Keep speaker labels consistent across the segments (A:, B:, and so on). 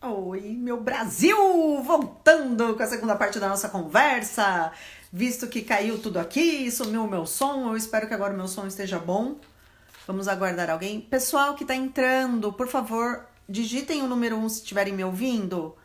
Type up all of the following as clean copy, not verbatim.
A: Oi, meu Brasil! Voltando com a segunda parte da nossa conversa. Visto que caiu tudo aqui, sumiu o meu som, eu espero que agora o meu som esteja bom. Vamos aguardar alguém. Pessoal que tá entrando, por favor, digitem o número 1 se estiverem me ouvindo,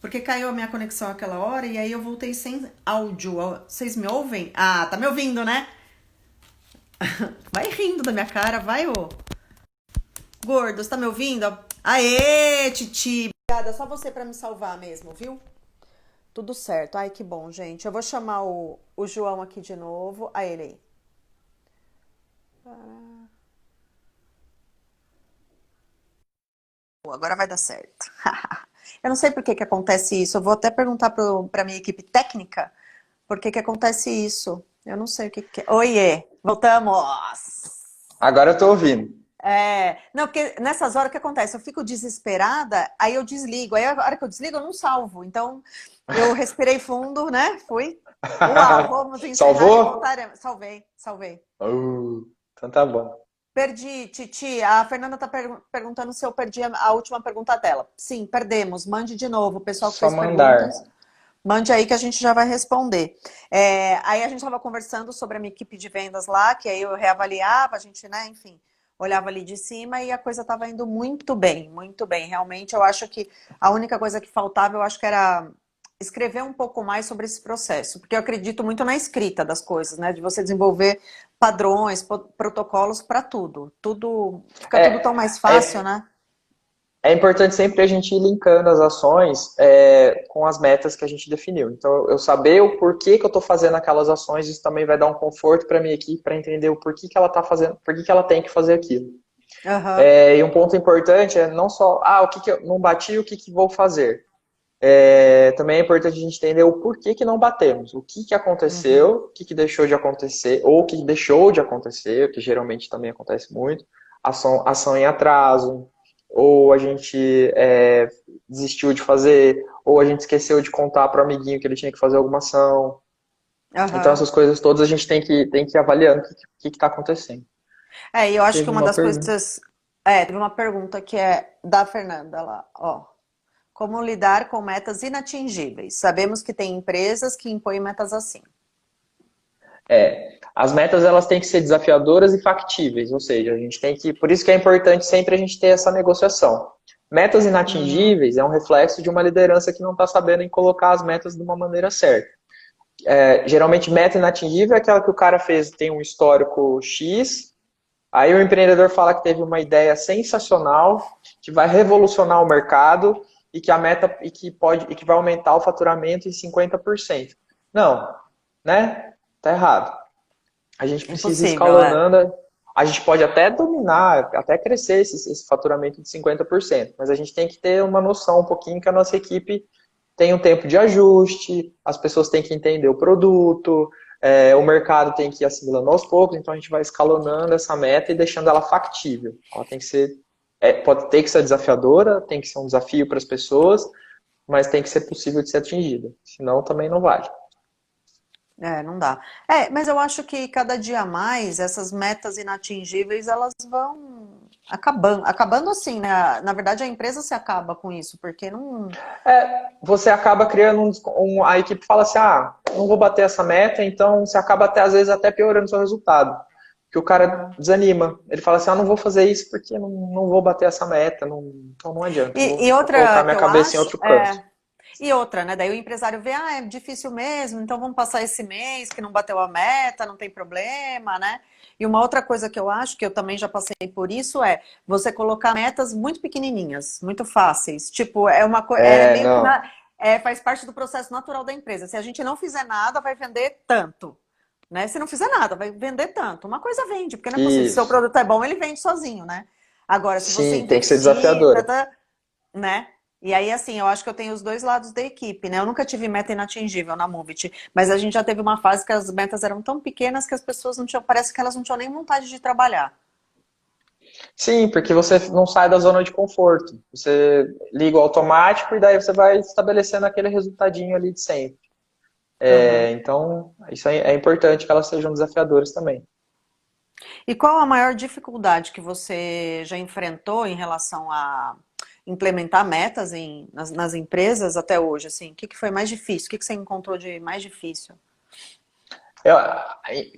A: porque caiu a minha conexão aquela hora e aí eu voltei sem áudio. Vocês me ouvem? Ah, tá me ouvindo, né? Vai rindo da minha cara, vai, ô. Gordo, você tá me ouvindo? Aê, Titi! Obrigada, só você pra me salvar mesmo, viu? Tudo certo. Ai, que bom, gente. Eu vou chamar o João aqui de novo. A ele aí. Agora vai dar certo. Eu não sei por que que acontece isso. Eu vou até perguntar pra minha equipe técnica por que que acontece isso. Eu não sei o que que é. Oiê, voltamos!
B: Agora eu tô ouvindo.
A: Não, porque nessas horas o que acontece? Eu fico desesperada, aí eu desligo. Aí a hora que eu desligo, eu não salvo. Então, eu respirei fundo, né? Fui. Uau, vamos encerrar e
B: Salvou?
A: voltar. Salvei, salvei.
B: Então tá bom.
A: Perdi, Titi. A Fernanda está perguntando se eu perdi a última pergunta dela. Sim, perdemos. Mande de novo. O pessoal que
B: Só
A: fez
B: mandar.
A: perguntas, mande aí que a gente já vai responder. Aí a gente estava conversando sobre a minha equipe de vendas lá, que aí eu reavaliava, a gente, né, enfim, olhava ali de cima e a coisa estava indo muito bem, muito bem. Realmente, eu acho que a única coisa que faltava, eu acho que era escrever um pouco mais sobre esse processo, porque eu acredito muito na escrita das coisas, né, de você desenvolver padrões, protocolos para tudo. Tudo fica tudo tão
B: É,
A: mais fácil,
B: é,
A: né?
B: é importante sempre a gente ir linkando as ações com as metas que a gente definiu. Então, eu saber o porquê que eu estou fazendo aquelas ações, isso também vai dar um conforto para minha equipe para entender o porquê que ela está fazendo, porquê que ela tem que fazer aquilo.
A: Aham.
B: E um ponto importante é não só, o que que eu não bati, o que que vou fazer. Também é importante a gente entender o porquê que não batemos, o que que
A: Uhum.
B: aconteceu, o que que deixou de acontecer, ou o que deixou de acontecer, o que geralmente também acontece muito, ação em atraso, ou a gente desistiu de fazer, ou a gente esqueceu de contar para o amiguinho que ele tinha que fazer alguma ação. Então
A: Aham.
B: essas coisas todas a gente tem que ir avaliando o que está acontecendo.
A: E eu acho que
B: Teve
A: uma
B: uma
A: das
B: pergunta.
A: coisas. Teve uma pergunta que é da Fernanda lá, ó. Como lidar com metas inatingíveis? Sabemos que tem empresas que impõem metas assim.
B: As metas elas têm que ser desafiadoras e factíveis, ou seja, a gente tem que, por isso que é importante sempre a gente ter essa negociação. Metas
A: Uhum.
B: inatingíveis é um reflexo de uma liderança que não está sabendo em colocar as metas de uma maneira certa. Geralmente, meta inatingível é aquela que o cara fez, tem um histórico X, aí o empreendedor fala que teve uma ideia sensacional, que vai revolucionar o mercado e que a meta e que vai aumentar o faturamento em 50%. Não, né? Tá errado. A gente precisa ir
A: Impossível, é.
B: escalonando. A gente pode até dominar, até crescer esse faturamento de 50%, mas a gente tem que ter uma noção um pouquinho que a nossa equipe tem um tempo de ajuste, as pessoas têm que entender o produto, o mercado tem que ir assimilando aos poucos, então a gente vai escalonando essa meta e deixando ela factível. Ela tem que ser, pode ter que ser desafiadora, tem que ser um desafio para as pessoas, mas tem que ser possível de ser atingida, senão também não vale.
A: Não dá. Mas eu acho que cada dia mais essas metas inatingíveis elas vão acabando assim, né? Na verdade, a empresa se acaba com isso, porque não.
B: Você acaba criando a equipe fala assim, não vou bater essa meta, então você acaba até às vezes até piorando o seu resultado. Que o cara
A: Aham.
B: desanima. Ele fala assim, não vou fazer isso porque não vou bater essa meta, então não adianta,
A: E
B: vou colocar
A: outra que
B: minha
A: eu
B: cabeça em
A: acho
B: outro canto.
A: e outra, né? Daí o empresário vê, é difícil mesmo, então vamos passar esse mês que não bateu a meta, não tem problema, né? E uma outra coisa que eu acho, que eu também já passei por isso, é você colocar metas muito pequenininhas, muito fáceis. Tipo, é uma coisa, é meio que
B: Não.
A: faz parte do processo natural da empresa. Se a gente não fizer nada, vai vender tanto, né? Se não fizer nada, vai vender tanto. Uma coisa vende, porque não é possível. Se o seu
B: Isso.
A: produto é bom, ele vende sozinho, né? Agora, se você
B: Sim, tem que ser
A: investir,
B: desafiadora.
A: né? E aí, assim, eu acho que eu tenho os dois lados da equipe, né? Eu nunca tive meta inatingível na Movit, mas a gente já teve uma fase que as metas eram tão pequenas que as pessoas não tinham, parece que elas não tinham nem vontade de trabalhar.
B: Sim, porque você não sai da zona de conforto. Você liga o automático e daí você vai estabelecendo aquele resultadinho ali de sempre.
A: Aham.
B: Então, isso é importante que elas sejam desafiadoras também.
A: E qual a maior dificuldade que você já enfrentou em relação a implementar metas nas empresas até hoje? Assim, o que foi mais difícil? O que você encontrou de mais difícil?
B: Eu-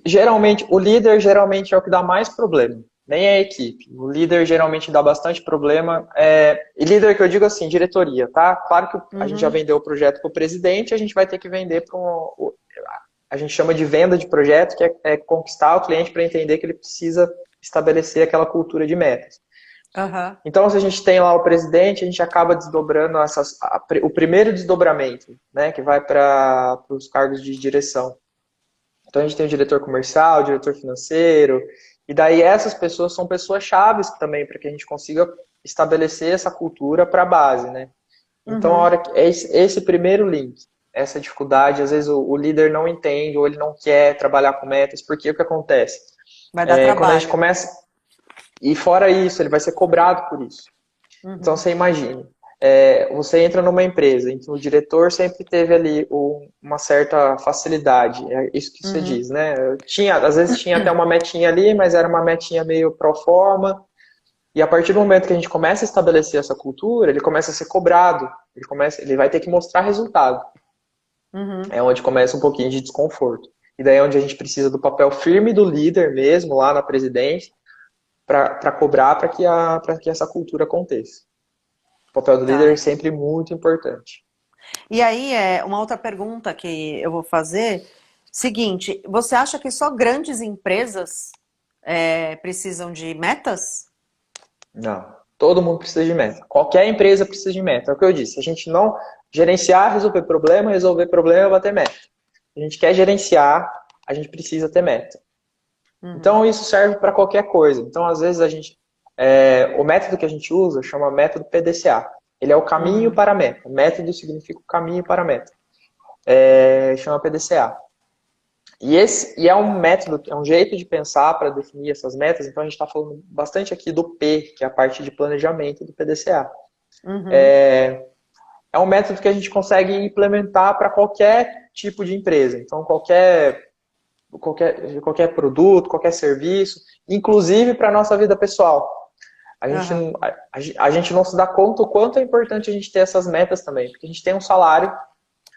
B: Geralmente, o líder geralmente é o que dá mais problema, nem a equipe. O líder geralmente dá bastante problema. E líder que eu digo assim, diretoria, tá? Claro que a gente já
A: Uhum,
B: vendeu o projeto para o presidente, a gente vai ter que vender para a gente chama de venda de projeto, que é conquistar o cliente para entender que ele precisa estabelecer aquela cultura de metas.
A: aham,
B: Então, se a gente tem lá o presidente, a gente acaba desdobrando o primeiro desdobramento, né, que vai para os cargos de direção. Então, a gente tem o diretor comercial, o diretor financeiro, e daí essas pessoas são pessoas chaves também para que a gente consiga estabelecer essa cultura para a base, né? Então, a
A: uhum.
B: hora que esse primeiro link, essa dificuldade, às vezes o líder não entende ou ele não quer trabalhar com metas, porque o que acontece?
A: Vai dar
B: Quando a gente
A: trabalho.
B: começa, e fora isso, ele vai ser cobrado por isso. Então,
A: Uhum,
B: você imagine, você entra numa empresa em que o diretor sempre teve ali uma certa facilidade, é isso que você
A: uhum.
B: diz, né? Às vezes tinha até uma metinha ali, mas era uma metinha meio pro forma, e a partir do momento que a gente começa a estabelecer essa cultura, ele começa a ser cobrado, ele vai ter que mostrar resultado.
A: Uhum.
B: É onde começa um pouquinho de desconforto. E daí é onde a gente precisa do papel firme do líder mesmo, lá na presidência, para cobrar para que essa cultura aconteça. O papel do líder é
A: Tá.
B: sempre muito importante.
A: E aí, uma outra pergunta que eu vou fazer. Seguinte, você acha que só grandes empresas precisam de metas?
B: Não. Todo mundo precisa de meta. Qualquer empresa precisa de meta. É o que eu disse. A gente não gerenciar, resolver problema, bater meta. A gente quer gerenciar, a gente precisa ter meta.
A: Uhum,
B: Então isso serve para qualquer coisa. Então às vezes o método que a gente usa chama método PDCA. Ele é o caminho
A: uhum,
B: para a meta. Método significa o caminho para a meta. Chama PDCA. E é um método, é um jeito de pensar para definir essas metas. Então a gente está falando bastante aqui do P, que é a parte de planejamento do PDCA.
A: uhum,
B: É um método que a gente consegue implementar para qualquer tipo de empresa. Então qualquer produto, qualquer serviço, inclusive para a nossa vida pessoal. A gente,
A: aham.
B: não, a gente não se dá conta o quanto é importante a gente ter essas metas também, porque a gente tem um salário,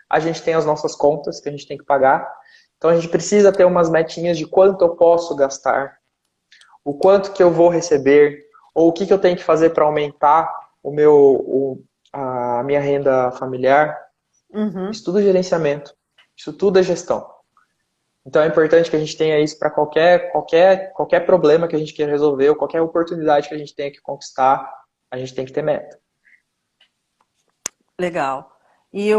B: a gente tem as nossas contas que a gente tem que pagar, então a gente precisa ter umas metinhas de quanto eu posso gastar, o quanto que eu vou receber, ou o que eu tenho que fazer para aumentar a minha renda familiar.
A: Uhum.
B: Isso tudo é gerenciamento, isso tudo é gestão. Então é importante que a gente tenha isso para qualquer problema que a gente queira resolver, ou qualquer oportunidade que a gente tenha que conquistar, a gente tem que ter meta.
A: Legal. E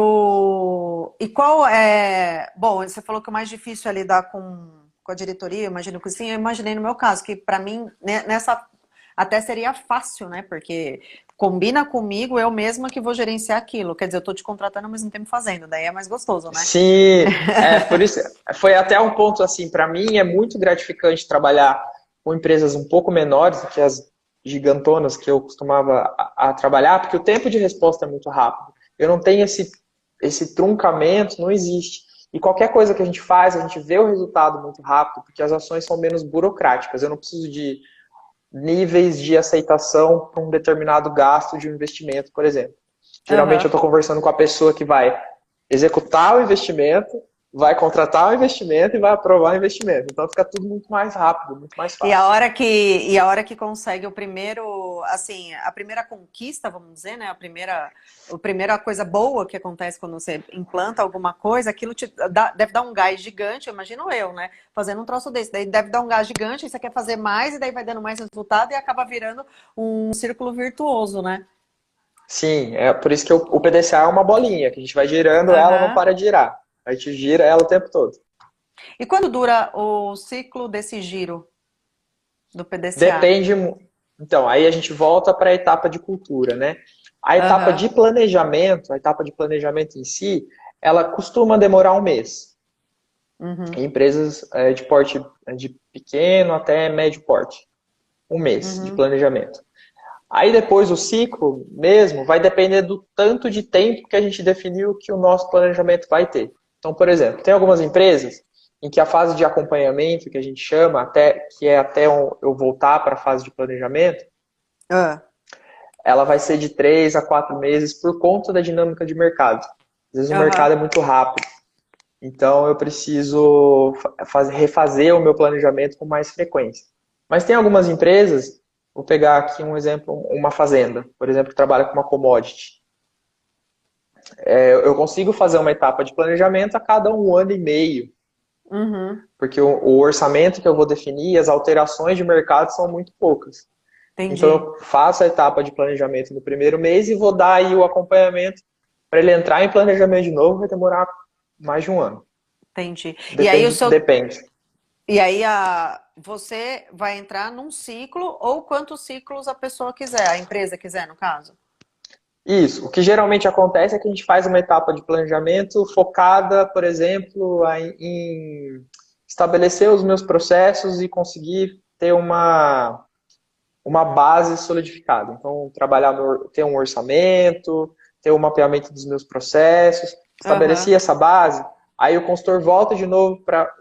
A: qual é. Bom, você falou que o mais difícil é lidar com a diretoria, eu imagino que sim. Eu imaginei no meu caso, que para mim, né, nessa até seria fácil, né? Porque combina comigo, eu mesma que vou gerenciar aquilo. Quer dizer, eu tô te contratando ao mesmo tempo fazendo, daí é mais gostoso, né?
B: Sim, por isso foi até um ponto assim, para mim é muito gratificante trabalhar com empresas um pouco menores do que as gigantonas que eu costumava a trabalhar, porque o tempo de resposta é muito rápido. Eu não tenho esse truncamento, não existe. E qualquer coisa que a gente faz, a gente vê o resultado muito rápido, porque as ações são menos burocráticas. Eu não preciso de níveis de aceitação para um determinado gasto de um investimento, por exemplo. Geralmente eu
A: Aham.
B: estou conversando com a pessoa que vai executar o investimento, vai contratar o investimento e vai aprovar o investimento. Então fica tudo muito mais rápido, muito mais
A: E a
B: fácil.
A: hora que consegue o primeiro, assim, a primeira conquista, vamos dizer, né? A primeira coisa boa que acontece quando você implanta alguma coisa, aquilo deve dar um gás gigante, eu imagino eu, né? Fazendo um troço desse, daí deve dar um gás gigante, aí você quer fazer mais e daí vai dando mais resultado e acaba virando um círculo virtuoso, né?
B: Sim, é por isso que o PDCA é uma bolinha, que a gente vai girando ela, não
A: Aham.
B: para de girar. A gente gira ela o tempo todo.
A: E quando dura o ciclo desse giro do PDCA?
B: Depende. Então, aí a gente volta para a etapa de cultura, né?
A: Aham.
B: A etapa de planejamento em si, ela costuma demorar um mês.
A: Uhum.
B: Em empresas de porte de pequeno até médio porte. Um mês de
A: Uhum.
B: planejamento. Aí depois o ciclo mesmo vai depender do tanto de tempo que a gente definiu que o nosso planejamento vai ter. Então, por exemplo, tem algumas empresas em que a fase de acompanhamento, que a gente chama, que é até eu voltar para a fase de planejamento,
A: Ah.
B: ela vai ser de 3 a 4 meses por conta da dinâmica de mercado. Às vezes o
A: Aham.
B: mercado é muito rápido, então eu preciso refazer o meu planejamento com mais frequência. Mas tem algumas empresas, vou pegar aqui um exemplo, uma fazenda, por exemplo, que trabalha com uma commodity. Eu consigo fazer uma etapa de planejamento a cada 1 ano e meio,
A: Uhum.
B: porque o orçamento que eu vou definir, as alterações de mercado são muito poucas. Então
A: Entendi.
B: eu faço a etapa de planejamento no primeiro mês e vou dar aí o acompanhamento para ele entrar em planejamento de novo, vai demorar mais de 1 ano.
A: Entendi. E aí o
B: Depende,
A: seu
B: depende.
A: e aí você vai entrar num ciclo ou quantos ciclos a pessoa quiser, a empresa quiser, no caso?
B: Isso. O que geralmente acontece é que a gente faz uma etapa de planejamento focada, por exemplo, em estabelecer os meus processos e conseguir ter uma base solidificada. Então, ter um orçamento, ter um mapeamento dos meus processos, estabeleci
A: Aham.
B: essa base, aí o consultor volta de novo para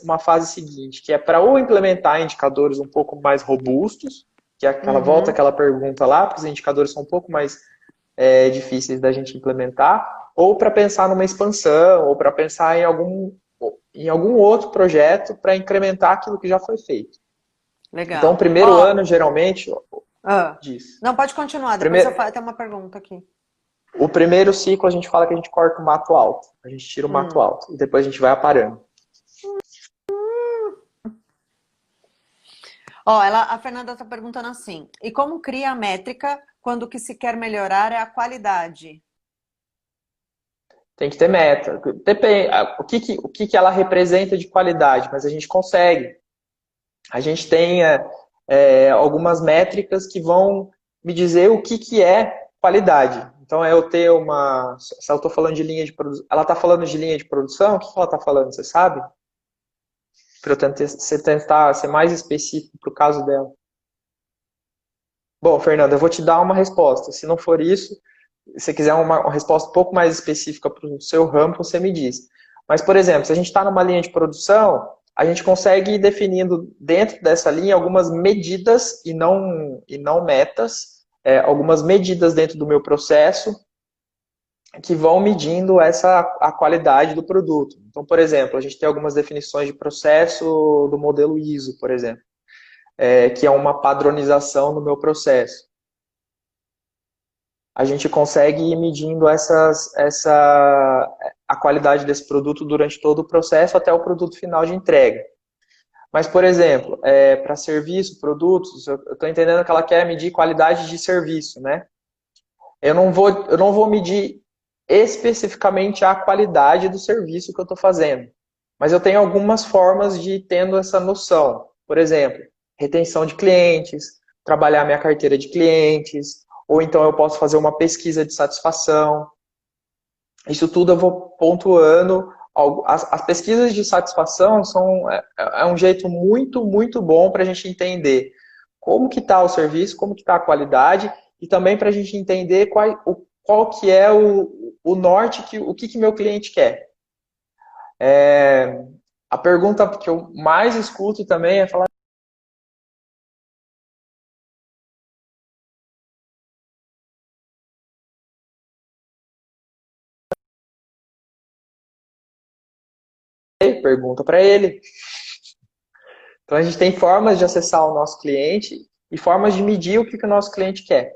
B: uma fase seguinte, que é para ou implementar indicadores um pouco mais robustos, que é aquela volta
A: Uhum.
B: aquela pergunta lá, porque os indicadores são um pouco mais difíceis da gente implementar, ou para pensar numa expansão, ou para pensar em algum outro projeto para incrementar aquilo que já foi feito. Então, o
A: Legal.
B: primeiro
A: Ó,
B: ano, geralmente,
A: ah.
B: diz.
A: Não, pode continuar, depois eu
B: Primeiro,
A: faço até uma pergunta aqui.
B: o primeiro ciclo a gente fala que a gente corta o mato alto. A gente tira o mato
A: Hum.
B: alto. E depois a gente vai aparando.
A: Ó, a Fernanda está perguntando assim: e como cria a métrica quando o que se quer melhorar é a qualidade?
B: Tem que ter meta. Depende, o que que ela representa de qualidade, mas a gente consegue. A gente tem algumas métricas que vão me dizer o que que é qualidade. Então, é eu ter uma. Se eu estou falando de linha de produção. Ela está falando de linha de produção? O que que ela está falando? Você sabe? Para eu tentar ser mais específico para o caso dela. Bom, Fernanda, eu vou te dar uma resposta. Se não for isso, se você quiser uma resposta um pouco mais específica para o seu ramo, você me diz. Mas, por exemplo, se a gente está numa linha de produção, a gente consegue ir definindo dentro dessa linha algumas medidas e não metas, algumas medidas dentro do meu processo que vão medindo a qualidade do produto. Então, por exemplo, a gente tem algumas definições de processo do modelo ISO, por exemplo, que é uma padronização no meu processo. A gente consegue ir medindo a qualidade desse produto durante todo o processo até o produto final de entrega. Mas, por exemplo, para serviço, produtos, eu estou entendendo que ela quer medir qualidade de serviço, né? Eu não vou medir especificamente a qualidade do serviço que eu estou fazendo, mas eu tenho algumas formas de ir tendo essa noção. Por exemplo, retenção de clientes, trabalhar minha carteira de clientes, ou então eu posso fazer uma pesquisa de satisfação. Isso tudo eu vou pontuando. As pesquisas de satisfação é um jeito muito, muito bom para a gente entender como que está o serviço, como que está a qualidade, e também para a gente entender qual que é o norte, o que que meu cliente quer. A pergunta que eu mais escuto também é falar, pergunta para ele. Então a gente tem formas de acessar o nosso cliente e formas de medir o que que o nosso cliente quer.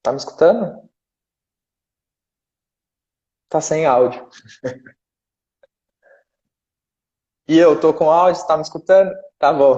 B: Tá me escutando? Tá sem áudio. E eu tô com áudio, você tá me escutando? Tá bom.